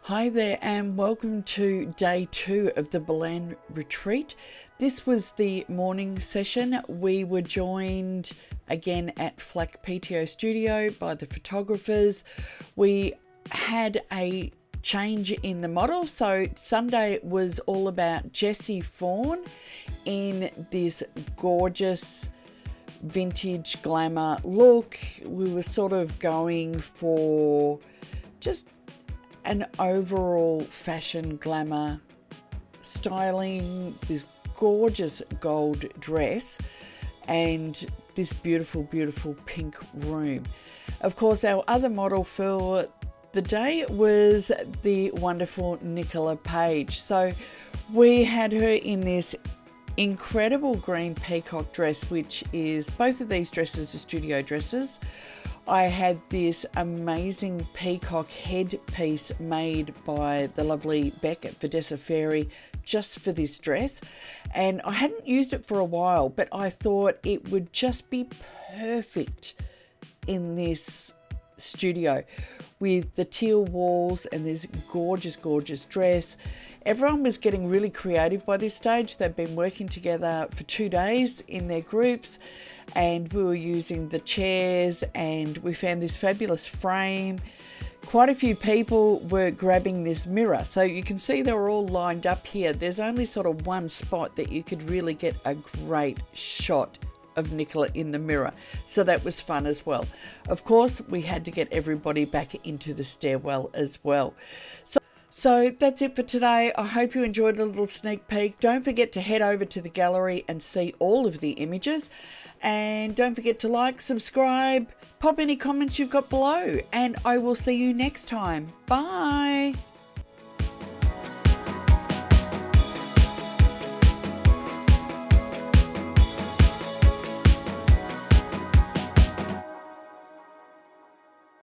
Hi there and welcome to day 2 of the Ballan Retreat. This was the morning session. We were joined again at Flack PTO Studio by the photographers. We had a change in the model. So Sunday was all about Jesi Faun in this gorgeous vintage glamour look. We were sort of going for just an overall fashion glamour styling, this gorgeous gold dress and this beautiful pink room. Of course, our other model for the day was the wonderful Nicola Paige. So we had her in this incredible green peacock dress, which is, both of these dresses are studio dresses. I had this amazing peacock headpiece made by the lovely Beck at Videssa Fairy just for this dress, and I hadn't used it for a while, but I thought it would just be perfect in this studio with the teal walls and this gorgeous dress. Everyone was getting really creative by this stage. They've been working together for 2 days in their groups, and we were using the chairs, and we found this fabulous frame. Quite a few people were grabbing this mirror, so you can see they were all lined up here. There's only sort of one spot that you could really get a great shot of Nicola in the mirror, so that was fun as well. Of course, we had to get everybody back into the stairwell as well. So that's it for today. I hope you enjoyed a little sneak peek. Don't forget to head over to the gallery and see all of the images, and don't forget to like, subscribe, pop any comments you've got below, and I will see you next time. Bye.